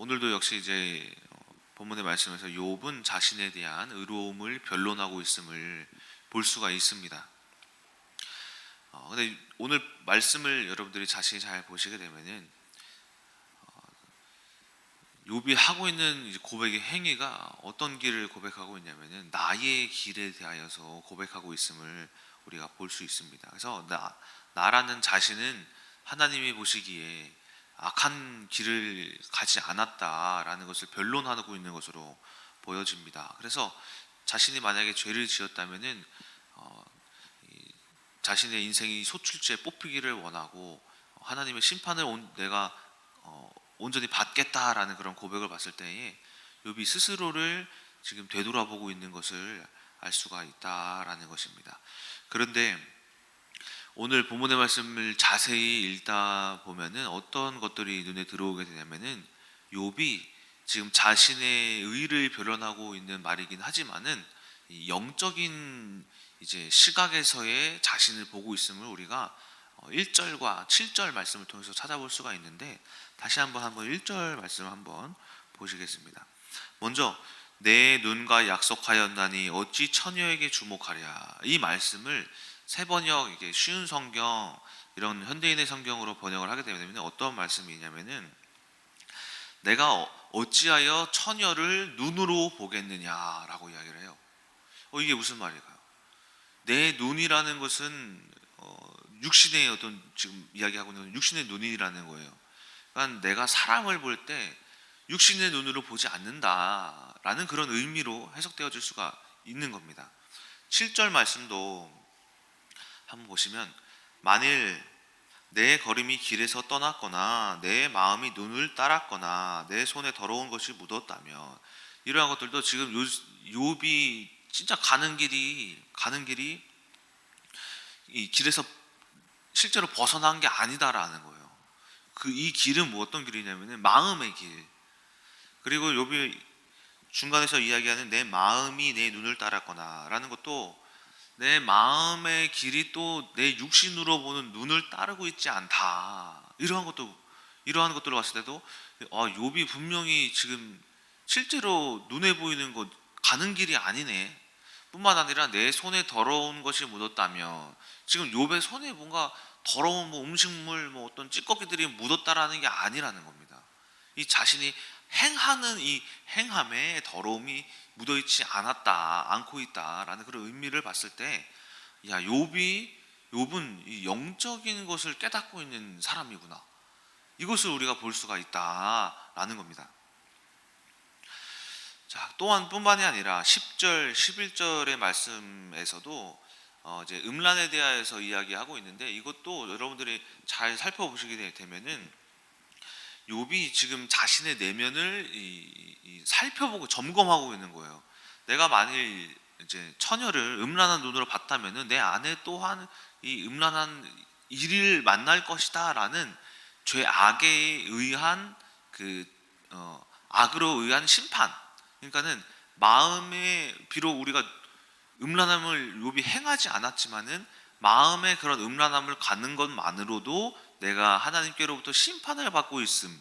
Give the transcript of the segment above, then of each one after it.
오늘도 역시 이제 본문의 말씀에서 욥은 자신에 대한 의로움을 변론하고 있음을 볼 수가 있습니다. 근데 오늘 말씀을 여러분들이 자세히 잘 보시게 되면은 욥이 하고 있는 이제 고백의 행위가 어떤 길을 고백하고 있냐면은 나의 길에 대하여서 고백하고 있음을 우리가 볼 수 있습니다. 그래서 나라는 자신은 하나님이 보시기에 악한 길을 가지 않았다라는 것을 변론하고 있는 것으로 보여집니다. 그래서 자신이 만약에 죄를 지었다면은 자신의 인생이 소출죄에 뽑히기를 원하고 하나님의 심판을 내가 온전히 받겠다라는 그런 고백을 봤을 때에 욥이 스스로를 지금 되돌아보고 있는 것을 알 수가 있다라는 것입니다. 그런데 오늘 본문의 말씀을 자세히 읽다 보면은 어떤 것들이 눈에 들어오게 되냐면은 욥이 지금 자신의 의를 변론하고 있는 말이긴 하지만은 이 영적인 이제 시각에서의 자신을 보고 있음을 우리가 1절과 7절 말씀을 통해서 찾아볼 수가 있는데, 다시 한번 1절 말씀을 한번 보시겠습니다. 먼저 내 눈과 약속하였나니 어찌 처녀에게 주목하랴. 이 말씀을 새 번역, 이게 쉬운 성경, 이런 현대인의 성경으로 번역을 하게 되면 어떤 말씀이냐면은 내가 어찌하여 처녀를 눈으로 보겠느냐라고 이야기를 해요. 이게 무슨 말일까요? 내 눈이라는 것은 육신의 어떤 지금 이야기하고 있는 육신의 눈이라는 거예요. 그러니까 내가 사람을 볼 때 육신의 눈으로 보지 않는다라는 그런 의미로 해석되어질 수가 있는 겁니다. 7절 말씀도 한번 보시면 만일 내 걸음이 길에서 떠났거나 내 마음이 눈을 따랐거나 내 손에 더러운 것이 묻었다면, 이러한 것들도 지금 욥이 진짜 가는 길이 이 길에서 실제로 벗어난 게 아니다라는 거예요. 이 길은 뭐 어떤 길이냐면은 마음의 길. 그리고 욥이 중간에서 이야기하는 내 마음이 내 눈을 따랐거나라는 것도 내 마음의 길이 또 내 육신으로 보는 눈을 따르고 있지 않다. 이러한 것들을 봤을 때도 욥이 분명히 지금 실제로 눈에 보이는 것 가는 길이 아니네. 뿐만 아니라 내 손에 더러운 것이 묻었다면, 지금 욥의 손에 뭔가 더러운 음식물, 어떤 찌꺼기들이 묻었다라는 게 아니라는 겁니다. 이 자신이 행하는 이 행함에 더러움이 묻어있지 않고 있다라는 그런 의미를 봤을 때, 욥은 이 영적인 것을 깨닫고 있는 사람이구나, 이것을 우리가 볼 수가 있다라는 겁니다. 자, 또한 뿐만이 아니라 10절, 11절의 말씀에서도 이제 음란에 대하여서 이야기하고 있는데, 이것도 여러분들이 잘 살펴보시게 되면은 욥이 지금 자신의 내면을 살펴보고 점검하고 있는 거예요. 내가 만일 이제 처녀를 음란한 눈으로 봤다면은 내 안에 또한 이 음란한 일을 만날 것이다라는 죄악에 의한 악으로 의한 심판. 그러니까는 마음에, 비록 우리가 음란함을 욥이 행하지 않았지만은 마음에 그런 음란함을 갖는 것만으로도 내가 하나님께로부터 심판을 받고 있음을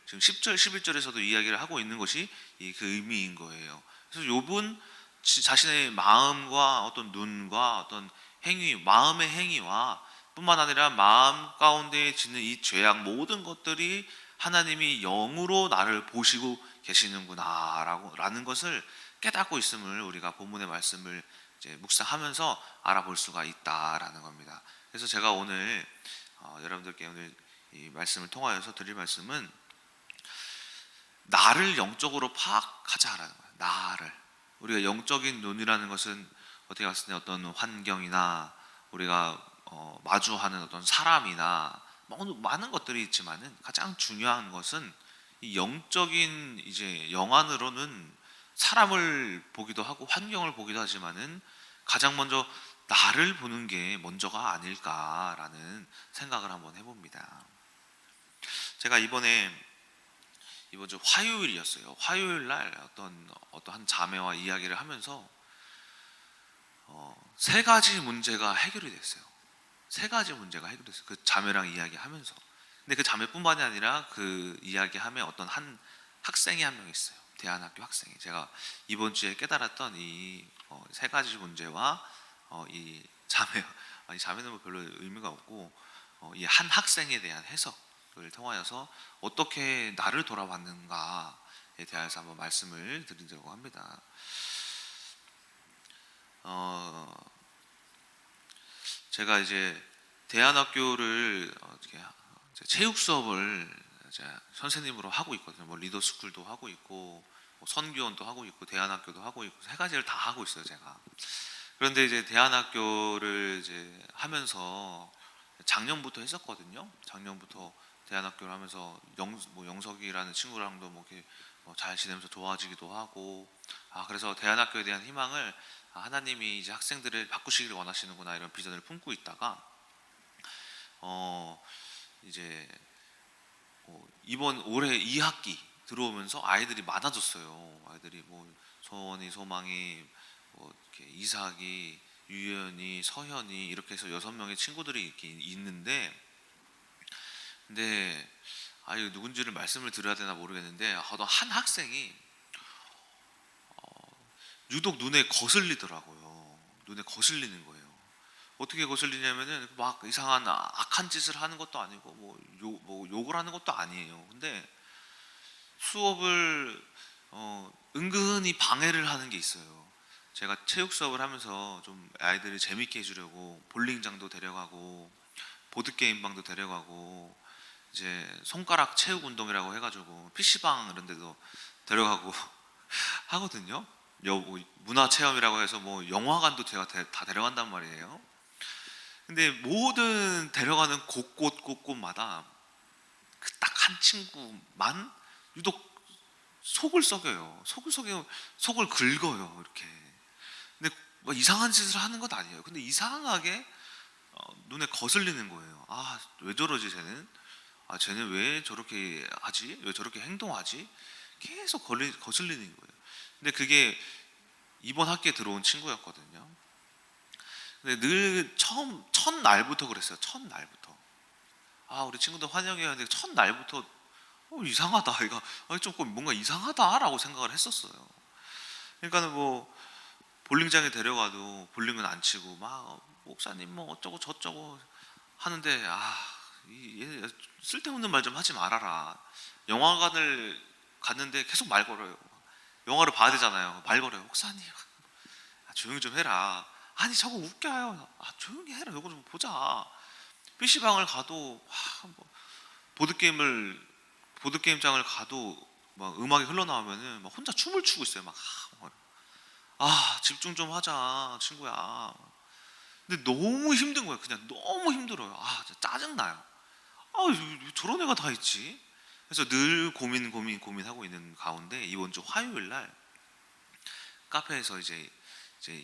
지금 10절, 11절에서도 이야기를 하고 있는 것이 그 의미인 거예요. 그래서 욥은 자신의 마음과 어떤 눈과 어떤 행위, 마음의 행위와 뿐만 아니라 마음 가운데 짓는 이 죄악, 모든 것들이 하나님이 영으로 나를 보시고 계시는구나 라는 것을 깨닫고 있음을 우리가 본문의 말씀을 이제 묵상하면서 알아볼 수가 있다라는 겁니다. 그래서 제가 오늘 여러분들께 오늘 이 말씀을 통하여서 드릴 말씀은 나를 영적으로 파악하자라는 거예요. 나를. 우리가 영적인 눈이라는 것은 어떻게 봤을 때 어떤 환경이나 우리가 마주하는 어떤 사람이나 많은 것들이 있지만은 가장 중요한 것은 이 영적인 이제 영안으로는 사람을 보기도 하고 환경을 보기도 하지만은 가장 먼저 나를 보는 게 먼저가 아닐까라는 생각을 한번 해봅니다. 제가 이번 주 화요일이었어요. 화요일 날 어떤 한 자매와 이야기를 하면서 세 가지 문제가 해결이 됐어요. 세 가지 문제가 해결됐어요. 그 자매랑 이야기하면서 근데 그 자매뿐만이 아니라 그 이야기함에 어떤 한 학생이 한 명 있어요. 대안학교 학생이. 제가 이번 주에 깨달았던 이 세 가지 문제와 이 자매, 아니 자매는 뭐 별로 의미가 없고 이 한 학생에 대한 해석을 통하여서 어떻게 나를 돌아봤는가에 대해서 한번 말씀을 드리려고 합니다. 제가 이제 대안학교를 체육 수업을 이제 선생님으로 하고 있거든요. 뭐 리더스쿨도 하고 있고, 뭐 선교원도 하고 있고, 대안학교도 하고 있고, 세 가지를 다 하고 있어요, 제가. 그런데 이제 대안학교를 이제 하면서 작년부터 했었거든요. 작년부터 대안학교를 하면서 영석이라는 친구랑도 뭐 이렇게 잘 지내면서 도와지기도 하고, 그래서 대안학교에 대한 희망을 하나님이 이제 학생들을 바꾸시기를 원하시는구나 이런 비전을 품고 있다가 이제 이번 올해 2학기 들어오면서 아이들이 많아졌어요. 아이들이 뭐 소원이, 소망이, 뭐 이렇게 이삭이, 유연이, 서현이 이렇게 해서 6명의 친구들이 이렇게 있는데, 근데 이거 누군지를 말씀을 드려야 되나 모르겠는데 어떤 한 학생이 유독 눈에 거슬리더라고요. 눈에 거슬리는 거예요. 어떻게 거슬리냐면은 막 이상한 악한 짓을 하는 것도 아니고 뭐 욕을 하는 것도 아니에요. 근데 수업을 은근히 방해를 하는 게 있어요. 제가 체육 수업을 하면서 좀 아이들을 재밌게 해주려고 볼링장도 데려가고 보드게임방도 데려가고 이제 손가락 체육 운동이라고 해가지고 PC방 이런 데도 데려가고 하거든요. 문화 체험이라고 해서 뭐 영화관도 제가 다 데려간단 말이에요. 근데 모든 데려가는 곳곳마다 그 딱 한 친구만 유독 속을 썩여요. 속을 긁어요. 이렇게. 근데 뭐 이상한 짓을 하는 것 아니에요. 근데 이상하게 눈에 거슬리는 거예요. 왜 저러지 쟤는? 쟤는 왜 저렇게 하지? 왜 저렇게 행동하지? 계속 거슬리는 거예요. 근데 그게 이번 학기에 들어온 친구였거든요. 근데 늘 첫 날부터 그랬어요. 첫 날부터. 우리 친구들 환영해야 하는데 첫 날부터 이상하다. 이거 조금 뭔가 이상하다라고 생각을 했었어요. 그러니까는 뭐 볼링장에 데려가도 볼링은 안 치고 막 목사님 뭐 어쩌고 저쩌고 하는데 얘 쓸데없는 말 좀 하지 말아라. 영화관을 갔는데 계속 말 걸어요. 영화를 봐야 되잖아요. 말 걸어요. 목사님 조용히 좀 해라. 아니 저거 웃겨요. 조용히 해라. 이거 좀 보자. PC방을 가도 뭐 보드게임장을 가도 막 음악이 흘러나오면은 막 혼자 춤을 추고 있어요. 집중 좀 하자 친구야. 근데 너무 힘든 거예요. 그냥 너무 힘들어요. 진짜 짜증나요. 저런 애가 다 있지. 그래서 늘 고민하고 있는 가운데 이번 주 화요일 날 카페에서 이제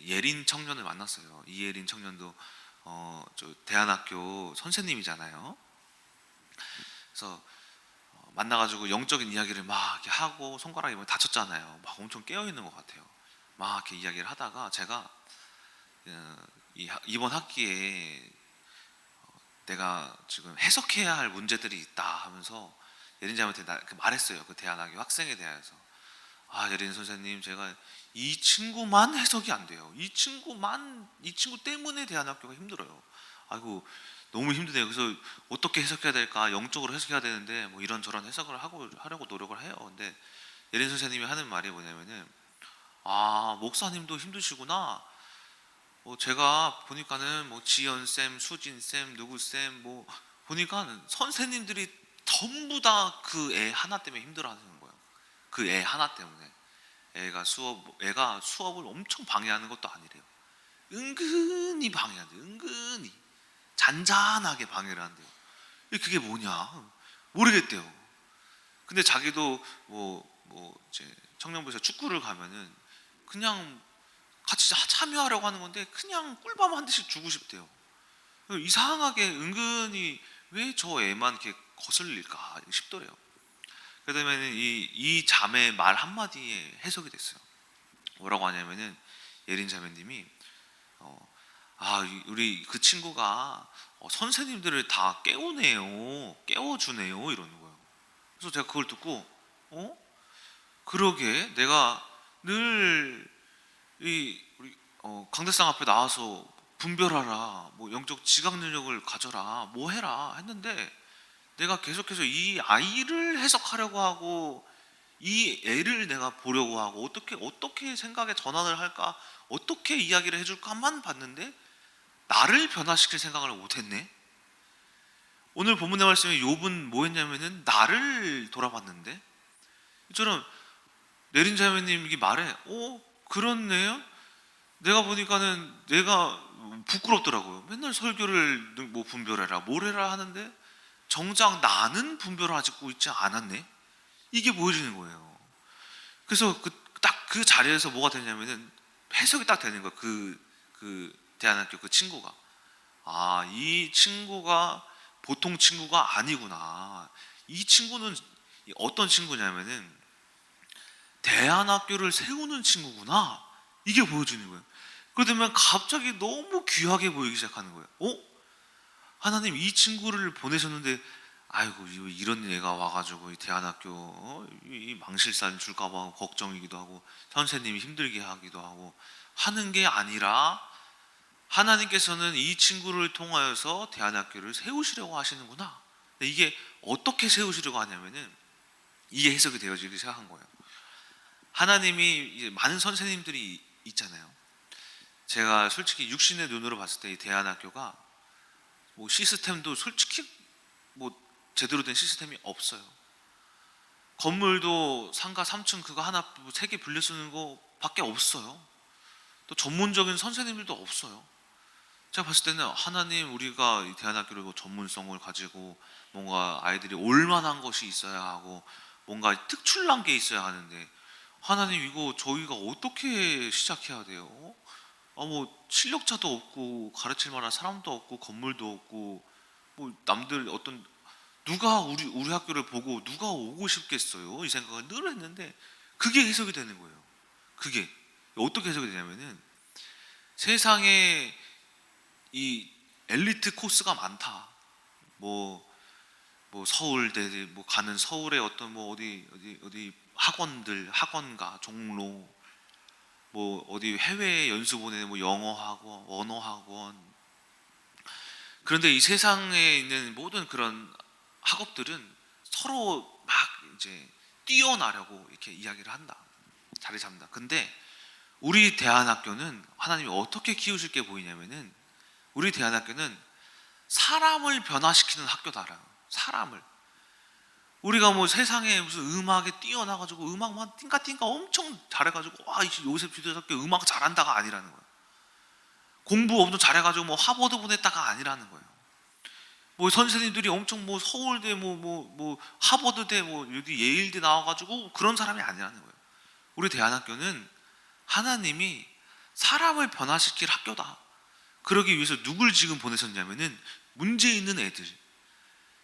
예린 청년을 만났어요. 이예린 청년도 저 대안학교 선생님이잖아요. 그래서 만나가지고 영적인 이야기를 막 이렇게 하고 손가락이 막 다쳤잖아요. 막 엄청 깨어 있는 것 같아요. 막 이렇게 이야기를 하다가 제가 이번 학기에 내가 지금 해석해야 할 문제들이 있다 하면서 예린자한테 말했어요. 그 대안학교 학생에 대해서. 예린 선생님, 제가 이 친구만 해석이 안 돼요. 이 친구 때문에 대안학교가 힘들어요. 너무 힘드네요. 그래서 어떻게 해석해야 될까? 영적으로 해석해야 되는데 뭐 이런저런 해석을 하려고 노력을 해요. 근데 예린 선생님이 하는 말이 뭐냐면은 목사님도 힘드시구나. 제가 보니까는 뭐 지연 쌤, 수진 쌤, 누구 쌤 뭐 보니까 선생님들이 전부 다 그 애 하나 때문에 힘들어하는 거예요. 그 애 하나 때문에 애가 수업을 엄청 방해하는 것도 아니래요. 은근히 방해한대요. 은근히 잔잔하게 방해를 한대요. 그게 뭐냐 모르겠대요. 근데 자기도 이제 청년부에서 축구를 가면은 그냥 같이 참여하려고 하는 건데 그냥 꿀밤 한 대씩 주고 싶대요. 이상하게 은근히 왜 저 애만 이렇게 거슬릴까 싶더래요. 그러면 이 자매의 말 한마디에 해석이 됐어요. 뭐라고 하냐면은 예린 자매님이 우리 그 친구가 선생님들을 다 깨우네요, 깨워주네요 이러는 거예요. 그래서 제가 그걸 듣고 그러게 내가 늘 우리 강대상 앞에 나와서 분별하라, 뭐 영적 지각 능력을 가져라, 뭐 해라 했는데 내가 계속해서 이 아이를 해석하려고 하고 이 애를 내가 보려고 하고 어떻게 생각의 전환을 할까, 어떻게 이야기를 해줄까만 봤는데 나를 변화시킬 생각을 못했네. 오늘 본문의 말씀에 욥은 뭐 했냐면은 나를 돌아봤는데, 이처럼 내린 자매님이 말해 그렇네요. 내가 보니까는 내가 부끄럽더라고요. 맨날 설교를 뭐 분별해라 뭐래라 하는데 정작 나는 분별을 하고 있지 않았네. 이게 보여지는 거예요. 그래서 딱 그 자리에서 뭐가 되냐면은 해석이 딱 되는 거예요. 그 대안학교 그 친구가, 이 친구가 보통 친구가 아니구나. 이 친구는 어떤 친구냐면은 대안학교를 세우는 친구구나. 이게 보여지는 거예요. 그러면 갑자기 너무 귀하게 보이기 시작하는 거예요. 하나님 이 친구를 보내셨는데 아이고 이런 애가 와가지고 이 대안학교 이 망실살 줄까봐 걱정이기도 하고 선생님이 힘들게 하기도 하고 하는 게 아니라 하나님께서는 이 친구를 통하여서 대안학교를 세우시려고 하시는구나. 근데 이게 어떻게 세우시려고 하냐면은 이게 해석이 되어지기 시작한 거예요. 하나님이 이제 많은 선생님들이 있잖아요. 제가 솔직히 육신의 눈으로 봤을 때 이 대안학교가 뭐 시스템도 솔직히 뭐 제대로 된 시스템이 없어요. 건물도 상가 3층 그거 하나 3개 빌려 쓰는 거 밖에 없어요. 또 전문적인 선생님들도 없어요. 제가 봤을 때는 하나님 우리가 이 대안학교를 전문성을 가지고 뭔가 아이들이 올만한 것이 있어야 하고 뭔가 특출난 게 있어야 하는데 하나님 이거 저희가 어떻게 시작해야 돼요? 뭐 실력자도 없고 가르칠 만한 사람도 없고 건물도 없고 뭐 남들 누가 우리 학교를 보고 누가 오고 싶겠어요? 이 생각을 늘 했는데 그게 해석이 되는 거예요. 그게 어떻게 해석이 되냐면은 세상에 이 엘리트 코스가 많다. 뭐 서울대 뭐 가는 서울의 어떤 뭐 어디 학원들 학원가 종로 뭐 어디 해외 연수 보내는 뭐 영어 학원 언어 학원. 그런데 이 세상에 있는 모든 그런 학업들은 서로 막 이제 뛰어나려고 이렇게 이야기를 한다. 자리 잡는다. 근데 우리 대안학교는 하나님이 어떻게 키우실 게 보이냐면은 우리 대안학교는 사람을 변화시키는 학교다라요. 사람을. 우리가 뭐 세상에 무슨 음악에 뛰어나가지고 음악만 띵까띵까 엄청 잘해가지고 요셉 주대학교 음악 잘한다가 아니라는 거예요. 공부 엄청 잘해가지고 뭐 하버드 보냈다가 아니라는 거예요. 뭐 선생님들이 엄청 뭐 서울대 뭐 하버드대 뭐 여기 예일대 나와가지고 그런 사람이 아니라는 거예요. 우리 대안학교는 하나님이 사람을 변화시킬 학교다. 그러기 위해서 누굴 지금 보내셨냐면은 문제 있는 애들.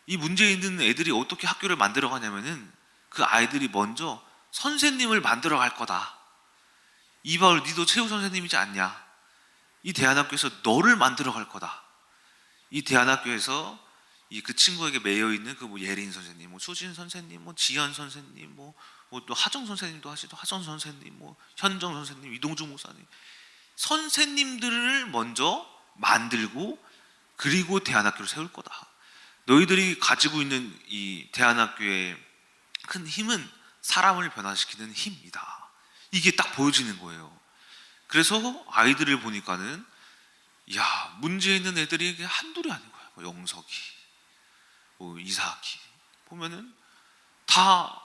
이 문제 있는 애들이 어떻게 학교를 만들어 가냐면은 그 아이들이 먼저 선생님을 만들어 갈 거다. 이바울 니도 최우 선생님이지 않냐? 이 대안학교에서 너를 만들어 갈 거다. 이 대안학교에서 그 친구에게 매여 있는 그 뭐 예린 선생님, 뭐 수진 선생님, 뭐 지연 선생님, 뭐 또 하정 선생님도 하시도 하정 선생님, 뭐 현정 선생님, 이동주 목사님, 선생님들을 먼저 만들고 그리고 대안학교를 세울 거다. 너희들이 가지고 있는 이 대안학교의 큰 힘은 사람을 변화시키는 힘이다. 이게 딱 보여지는 거예요. 그래서 아이들을 보니까는 문제 있는 애들이 한둘이 아닌 거야. 뭐 영석이, 뭐 이삭이 보면은 다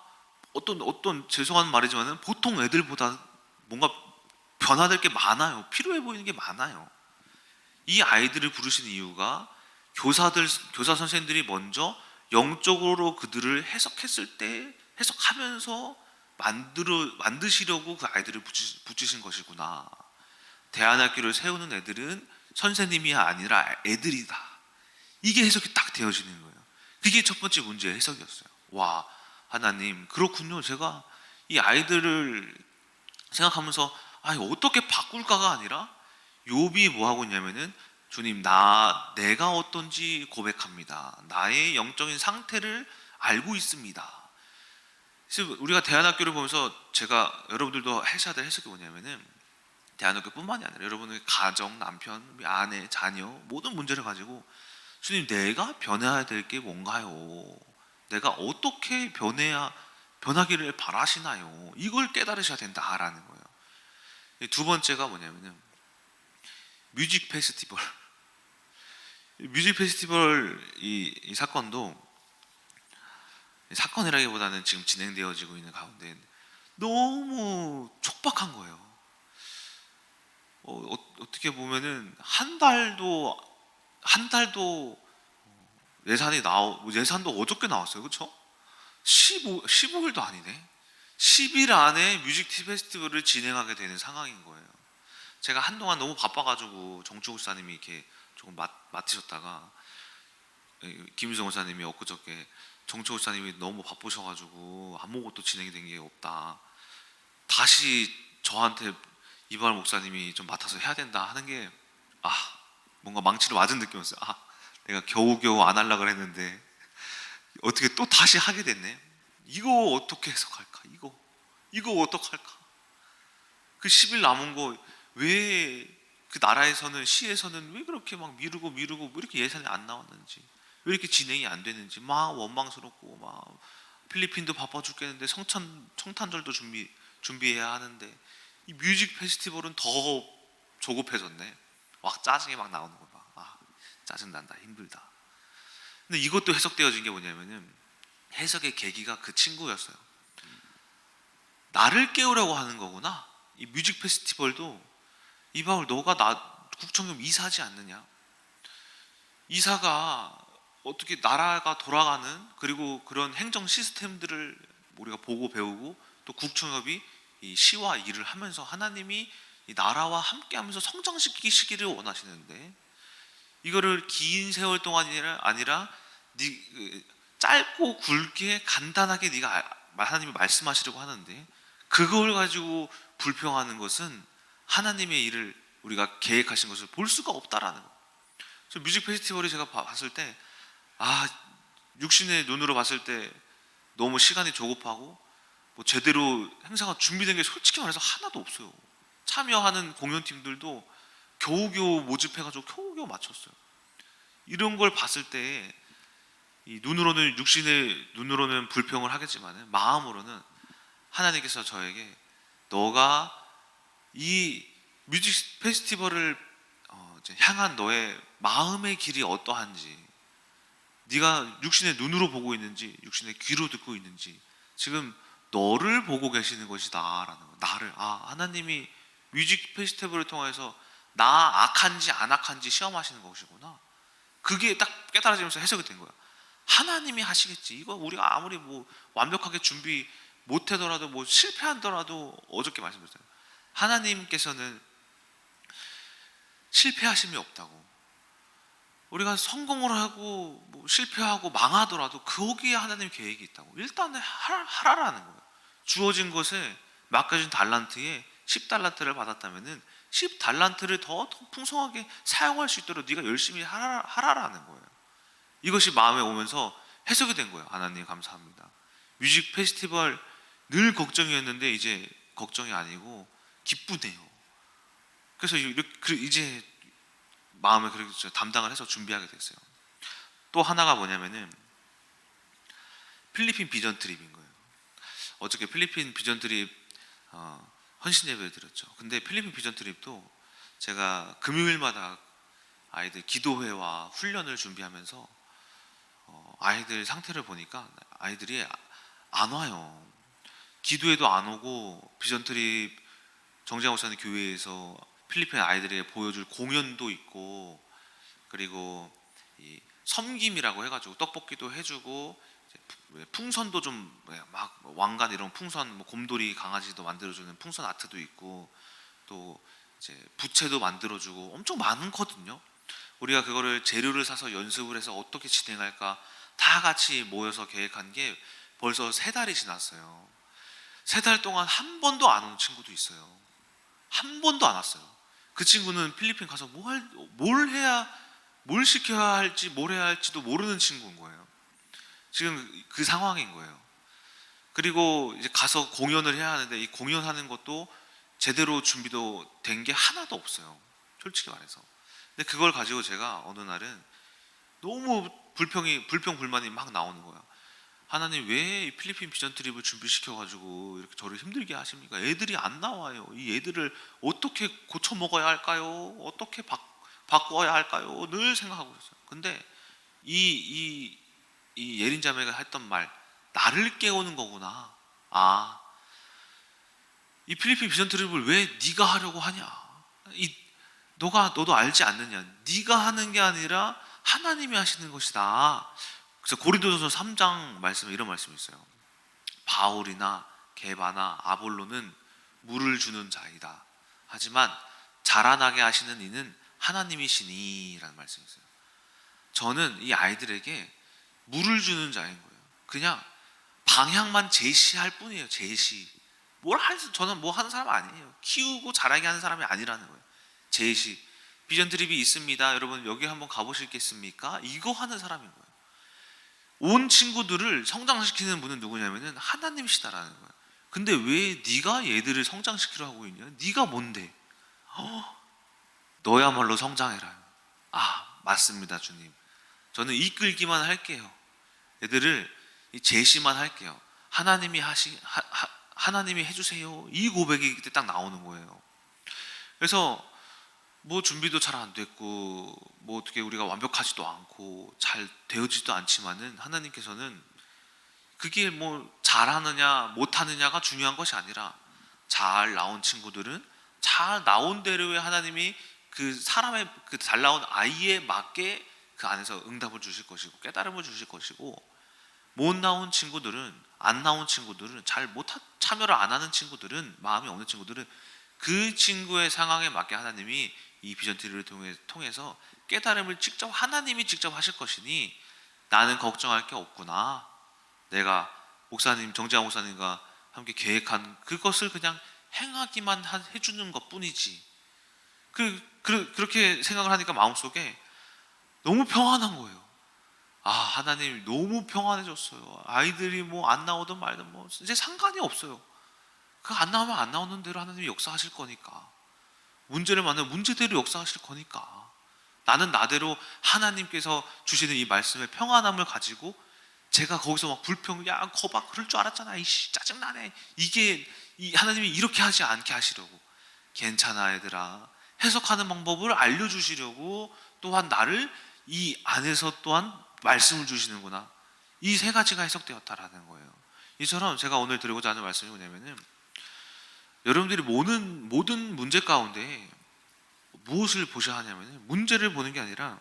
어떤 죄송한 말이지만은 보통 애들보다 뭔가 변화될 게 많아요. 필요해 보이는 게 많아요. 이 아이들을 부르신 이유가 교사 선생님들이 먼저 영적으로 그들을 해석했을 때 해석하면서 만드시려고 그 아이들을 붙이신 것이구나. 대안학교를 세우는 애들은 선생님이 아니라 애들이다. 이게 해석이 딱 되어지는 거예요. 그게 첫 번째 문제의 해석이었어요. 하나님 그렇군요. 제가 이 아이들을 생각하면서 어떻게 바꿀까가 아니라 욥이 뭐 하고 있냐면은 주님, 내가 어떤지 고백합니다. 나의 영적인 상태를 알고 있습니다. 그래서 우리가 대안학교를 보면서 제가 여러분들도 하셔야 될 해석이 뭐냐면은 대안학교뿐만이 아니라 여러분의 가정, 남편, 아내, 자녀 모든 문제를 가지고 주님, 내가 변해야 될 게 뭔가요? 내가 어떻게 변하기를 바라시나요? 이걸 깨달으셔야 된다라는 거예요. 두 번째가 뭐냐면은 뮤직 페스티벌. 뮤직 페스티벌 이 사건도 사건이라기보다는 지금 진행되어지고 있는 가운데 너무 촉박한 거예요. 어떻게 보면은 한 달도 예산도 어저께 나왔어요, 그렇죠? 15일도 아니네. 10일 안에 뮤직 페스티벌을 진행하게 되는 상황인 거예요. 제가 한동안 너무 바빠가지고 정충 목사님이 이렇게 조금 맡으셨다가 김유성 목사님이 엊그저께 정충 목사님이 너무 바쁘셔가지고 아무것도 진행이 된 게 없다. 다시 저한테 이발 목사님이 좀 맡아서 해야 된다 하는 게 뭔가 망치를 맞은 느낌이었어요. 내가 겨우겨우 안 하려고 했는데 어떻게 또 다시 하게 됐네. 이거 어떻게 해석할까? 이거 어떡할까? 그 10일 남은 거 왜 그 나라에서는 시에서는 왜 그렇게 막 미루고 왜 이렇게 예산이 안 나왔는지, 왜 이렇게 진행이 안 되는지 막 원망스럽고, 막 필리핀도 바빠 죽겠는데 성탄절도 준비해야 하는데 이 뮤직 페스티벌은 더 조급해졌네. 막 짜증이 막 나오는 거 봐. 짜증난다, 힘들다. 근데 이것도 해석되어진 게 뭐냐면은 해석의 계기가 그 친구였어요. 나를 깨우려고 하는 거구나. 이 뮤직 페스티벌도 이방울, 너가 국정금 이사하지 않느냐? 이사가 어떻게 나라가 돌아가는, 그리고 그런 행정 시스템들을 우리가 보고 배우고, 또 국청협이 이 시와 일을 하면서 하나님이 이 나라와 함께하면서 성장시키시기를 원하시는데, 이거를 긴 세월 동안이 아니라 짧고 굵게 간단하게 하나님이 말씀하시려고 하는데, 그걸 가지고 불평하는 것은 하나님의 일을 우리가 계획하신 것을 볼 수가 없다라는 거. 그래서 뮤직 페스티벌이 제가 봤을 때 육신의 눈으로 봤을 때 너무 시간이 조급하고, 뭐 제대로 행사가 준비된 게 솔직히 말해서 하나도 없어요. 참여하는 공연팀들도 겨우겨우 모집해가지고 겨우겨우 맞췄어요. 이런 걸 봤을 때 이 육신의 눈으로는 불평을 하겠지만 마음으로는 하나님께서 저에게 너가 이 뮤직 페스티벌을 향한 너의 마음의 길이 어떠한지, 네가 육신의 눈으로 보고 있는지 육신의 귀로 듣고 있는지 지금 너를 보고 계시는 것이다 라는 거. 나를, 하나님이 뮤직 페스티벌을 통해서 나 악한지 안 악한지 시험하시는 것이구나. 그게 딱 깨달아지면서 해석이 된 거야. 하나님이 하시겠지. 이거 우리가 아무리 뭐 완벽하게 준비 못하더라도, 뭐 실패하더라도, 어저께 말씀드렸잖아요. 하나님께서는 실패하심이 없다고. 우리가 성공을 하고 뭐 실패하고 망하더라도 거기에 하나님 계획이 있다고. 일단은 하라라는 거예요. 주어진 것에 맡겨진 달란트에 10달란트를 받았다면은 10달란트를 더 풍성하게 사용할 수 있도록 네가 열심히 하라라는 거예요. 이것이 마음에 오면서 해석이 된 거예요. 하나님 감사합니다. 뮤직 페스티벌 늘 걱정이었는데 이제 걱정이 아니고 기쁘네요. 그래서 이제 마음에 그렇게 담당을 해서 준비하게 됐어요. 또 하나가 뭐냐면은 필리핀 비전 트립인 거예요. 어저께 필리핀 비전 트립 헌신 예배를 드렸죠. 근데 필리핀 비전 트립도 제가 금요일마다 아이들 기도회와 훈련을 준비하면서 아이들 상태를 보니까 아이들이 안 와요. 기도회도 안 오고, 비전 트립 정재영 목사님 교회에서 필리핀 아이들에게 보여줄 공연도 있고, 그리고 이 섬김이라고 해가지고 떡볶이도 해주고, 풍선도 좀 막 왕관 이런 풍선, 뭐 곰돌이 강아지도 만들어주는 풍선 아트도 있고, 또 이제 부채도 만들어주고 엄청 많거든요. 우리가 그거를 재료를 사서 연습을 해서 어떻게 진행할까 다 같이 모여서 계획한 게 벌써 3달이 지났어요. 3달 동안 한 번도 안 온 친구도 있어요. 한 번도 안 왔어요. 그 친구는 필리핀 가서 뭘 시켜야 할지 뭘 해야 할지도 모르는 친구인 거예요. 지금 그 상황인 거예요. 그리고 이제 가서 공연을 해야 하는데 이 공연하는 것도 제대로 준비도 된 게 하나도 없어요. 솔직히 말해서. 근데 그걸 가지고 제가 어느 날은 너무 불평불만이 막 나오는 거예요. 하나님 왜 이 필리핀 비전 트립을 준비시켜가지고 이렇게 저를 힘들게 하십니까? 애들이 안 나와요. 이 애들을 어떻게 고쳐 먹어야 할까요? 어떻게 바꿔야 할까요? 늘 생각하고 있어요. 근데 이 예린 자매가 했던 말, 나를 깨우는 거구나. 아, 이 필리핀 비전 트립을 왜 네가 하려고 하냐? 너도 알지 않느냐? 네가 하는 게 아니라 하나님이 하시는 것이다. 그래서 고린도전서 3장 말씀에 이런 말씀이 있어요. 바울이나 게바나 아볼로는 물을 주는 자이다. 하지만 자라나게 하시는 이는 하나님이시니 라는 말씀이 있어요. 저는 이 아이들에게 물을 주는 자인 거예요. 그냥 방향만 제시할 뿐이에요. 제시. 저는 뭐 하는 사람 아니에요. 키우고 자라게 하는 사람이 아니라는 거예요. 제시. 비전 트립이 있습니다. 여러분 여기 한번 가보시겠습니까? 이거 하는 사람인 거예요. 온 친구들을 성장시키는 분은 누구냐면은 하나님이시다라는 거예요. 근데 왜 네가 얘들을 성장시키려 하고 있냐? 네가 뭔데? 너야말로 성장해라. 아, 맞습니다, 주님. 저는 이끌기만 할게요. 애들을 제시만 할게요. 하나님이 해주세요. 이 고백이 그때 딱 나오는 거예요. 그래서 뭐 준비도 잘 안 됐고 뭐 어떻게 우리가 완벽하지도 않고 잘 되어지도 않지만은 하나님께서는 그게 뭐 잘하느냐 못하느냐가 중요한 것이 아니라 잘 나온 친구들은 잘 나온 대로의 하나님이 그 사람의 그 잘 나온 아이에 맞게 그 안에서 응답을 주실 것이고 깨달음을 주실 것이고, 못 나온 친구들은, 안 나온 친구들은, 참여를 안 하는 친구들은, 마음이 없는 친구들은 그 친구의 상황에 맞게 하나님이 이 비전 트리를 통해서 깨달음을 하나님이 직접 하실 것이니 나는 걱정할 게 없구나. 내가 정재환 목사님과 함께 계획한 그것을 그냥 행하기만 해주는 것 뿐이지. 그렇게 생각을 하니까 마음속에 너무 평안한 거예요. 아, 하나님 너무 평안해졌어요. 아이들이 뭐 안 나오든 말든 뭐 이제 상관이 없어요. 그 안 나오면 안 나오는 대로 하나님이 역사하실 거니까, 문제를 만나면 문제대로 역사하실 거니까, 나는 나대로 하나님께서 주시는 이 말씀의 평안함을 가지고 제가 거기서 막 거봐 그럴 줄 알았잖아, 이씨 짜증나네, 이게 하나님이 이렇게 하지 않게 하시려고, 괜찮아 얘들아, 해석하는 방법을 알려주시려고 또한 나를 이 안에서 또한 말씀을 주시는구나, 이 세 가지가 해석되었다라는 거예요. 이처럼 제가 오늘 드리고자 하는 말씀이 뭐냐면은, 여러분들이 모든 문제 가운데 무엇을 보셔야 하냐면, 문제를 보는 게 아니라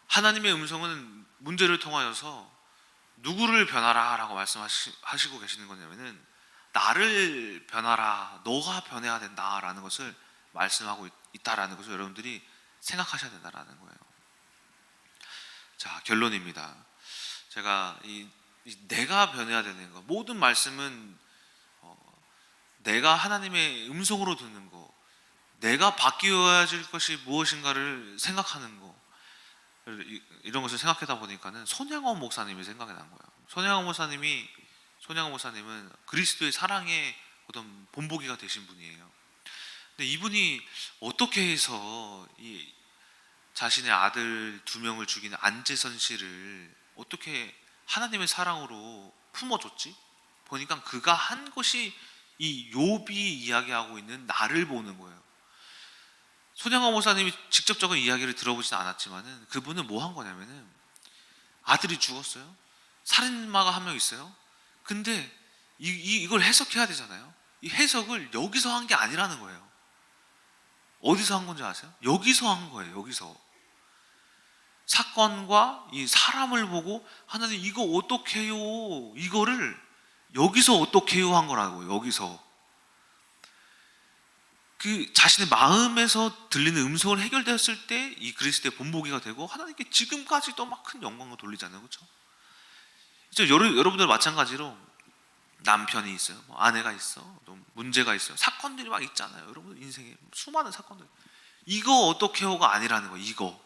하나님의 음성은 문제를 통하여서 누구를 변하라 라고 말씀하시고 계시는 거냐면은, 나를 변하라, 너가 변해야 된다라는 것을 말씀하고 있다라는 것을 여러분들이 생각하셔야 된다라는 거예요. 자, 결론입니다. 제가 내가 변해야 되는 거, 모든 말씀은 내가 하나님의 음성으로 듣는 거, 내가 바뀌어야 할 것이 무엇인가를 생각하는 거, 이런 것을 생각하다 보니까는 손양원 목사님이 생각이 난 거예요. 손양원 목사님은 그리스도의 사랑의 어떤 본보기가 되신 분이에요. 근데 이분이 어떻게 해서 이 자신의 아들 2명을 죽인 안재선 씨를 어떻게 하나님의 사랑으로 품어줬지? 보니까 그가 한 것이 이 욥이 이야기하고 있는 나를 보는 거예요. 손양원 목사님이 직접적인 이야기를 들어보진 않았지만은 그분은 뭐 한 거냐면은, 아들이 죽었어요. 살인마가 한 명 있어요. 근데 이걸 해석해야 되잖아요. 이 해석을 여기서 한 게 아니라는 거예요. 어디서 한 건지 아세요? 여기서 한 거예요. 여기서 사건과 이 사람을 보고, 하나님 이거 어떻게 해요? 이거를 여기서 어떻게 해요? 한 거라고요. 여기서 그 자신의 마음에서 들리는 음성을 해결되었을 때 이 그리스도의 본보기가 되고, 하나님께 지금까지도 막 큰 영광을 돌리잖아요. 그렇죠? 여러분들 마찬가지로 남편이 있어요, 뭐 아내가 있어, 또 문제가 있어요, 사건들이 막 있잖아요. 여러분 인생에 수많은 사건들. 이거 어떻게 해요가 아니라는 거예요.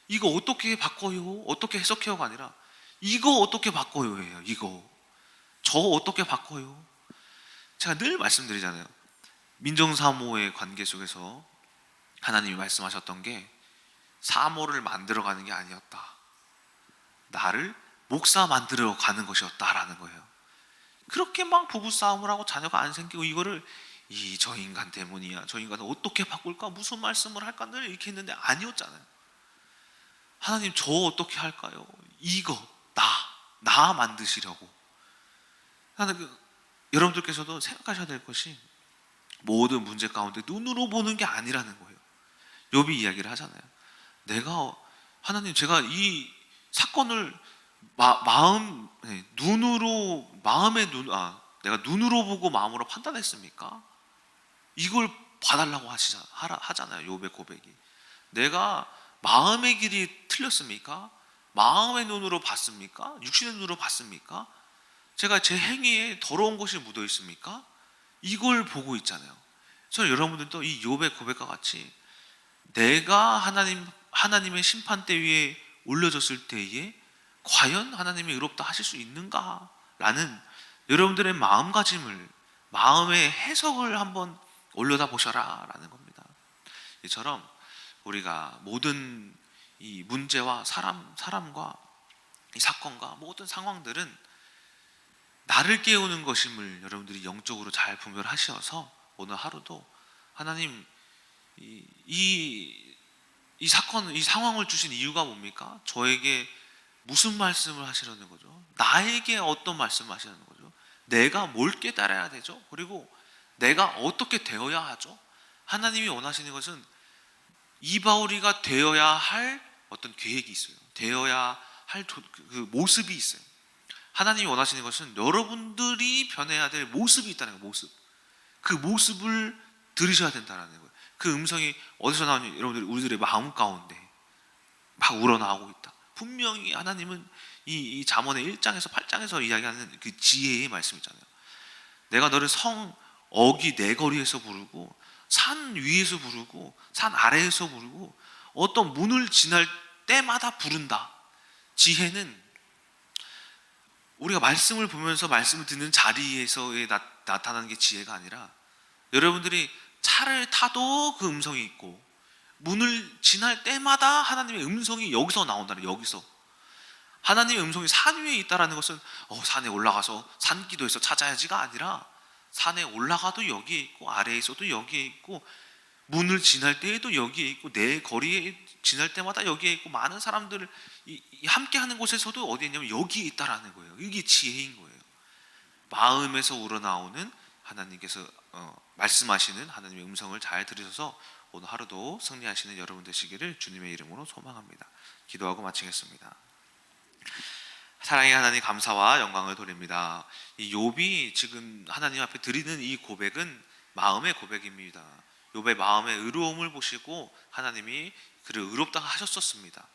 이거 어떻게 바꿔요, 어떻게 해석해요가 아니라 이거 어떻게 바꿔요예요. 이거 저 어떻게 바꿔요. 제가 늘 말씀드리잖아요. 민정사모의 관계 속에서 하나님이 말씀하셨던 게 사모를 만들어가는 게 아니었다, 나를 목사 만들어 가는 것이었다라는 거예요. 그렇게 막 부부싸움을 하고 자녀가 안 생기고 이거를 저 인간 때문이야, 저 인간을 어떻게 바꿀까, 무슨 말씀을 할까 늘 이렇게 했는데 아니었잖아요. 하나님 저 어떻게 할까요? 이거 나 만드시려고. 여러분들께서도 생각하셔야 될 것이 모든 문제 가운데 눈으로 보는 게 아니라는 거예요. 욥이 이야기를 하잖아요. 하나님 제가 이 사건을 내가 눈으로 보고 마음으로 판단했습니까? 이걸 봐달라고 하잖아요. 욥의 고백이. 내가 마음의 길이 틀렸습니까? 마음의 눈으로 봤습니까? 육신의 눈으로 봤습니까? 제가 제 행위에 더러운 것이 묻어 있습니까? 이걸 보고 있잖아요. 저는 여러분들도 이 욥의 고백과 같이 내가 하나님의 심판대 위에 올려졌을 때에 과연 하나님이 의롭다 하실 수 있는가라는 여러분들의 마음가짐을, 마음의 해석을 한번 올려다 보셔라 라는 겁니다. 이처럼 우리가 모든 이 문제와 사람과 이 사건과 모든 상황들은 나를 깨우는 것임을 여러분들이 영적으로 잘 분별하셔서 오늘 하루도 하나님 이 사건, 이 상황을 주신 이유가 뭡니까? 저에게 무슨 말씀을 하시려는 거죠? 나에게 어떤 말씀을 하시려는 거죠? 내가 뭘 깨달아야 되죠? 그리고 내가 어떻게 되어야 하죠? 하나님이 원하시는 것은 이바울이가 되어야 할 어떤 계획이 있어요. 되어야 할 그 모습이 있어요. 하나님이 원하시는 것은 여러분들이 변해야 될 모습이 있다는 거예요. 그 모습을 들으셔야 된다는 거예요. 그 음성이 어디서 나오냐? 여러분들 우리들의 마음 가운데 막 우러나오고 있다. 분명히 하나님은 이 잠언의 1장에서 8장에서 이야기하는 그 지혜의 말씀 있잖아요. 내가 너를 어기 네 거리에서 부르고 산 위에서 부르고 산 아래에서 부르고 어떤 문을 지날 때마다 부른다. 지혜는 우리가 말씀을 보면서 말씀을 듣는 자리에서의 나타나는 게 지혜가 아니라 여러분들이 차를 타도 그 음성이 있고 문을 지날 때마다 하나님의 음성이 여기서 나온다는, 여기서 하나님의 음성이 산 위에 있다는 것은 산에 올라가서 산기도에서 찾아야지가 아니라 산에 올라가도 여기에 있고 아래에서도 여기에 있고 문을 지날 때에도 여기에 있고 내 거리에 지날 때마다 여기에 있고 많은 사람들을 함께하는 곳에서도 어디에 있냐면 여기에 있다라는 거예요. 이게 지혜인 거예요. 마음에서 우러나오는 하나님께서 말씀하시는 하나님의 음성을 잘 들으셔서 오늘 하루도 승리하시는 여러분 되시기를 주님의 이름으로 소망합니다. 기도하고 마치겠습니다. 사랑의 하나님, 감사와 영광을 돌립니다. 이 욥이 지금 하나님 앞에 드리는 이 고백은 마음의 고백입니다. 욥의 마음의 의로움을 보시고 하나님이 그를 의롭다 하셨었습니다.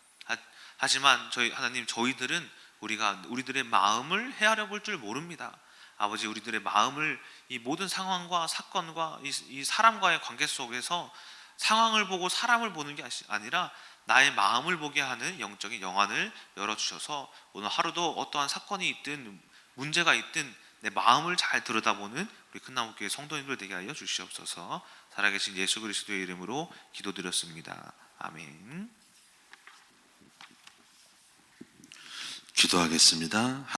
하지만 저희들은 우리들의 마음을 헤아려 볼 줄 모릅니다. 아버지, 우리들의 마음을 이 모든 상황과 사건과 이 사람과의 관계 속에서 상황을 보고 사람을 보는 게 아니라 나의 마음을 보게 하는 영적인 영안을 열어주셔서 오늘 하루도 어떠한 사건이 있든 문제가 있든 내 마음을 잘 들여다보는 우리 큰나무교회 성도님들 되게 하여 주시옵소서. 살아계신 예수 그리스도의 이름으로 기도드렸습니다. 아멘. 기도하겠습니다.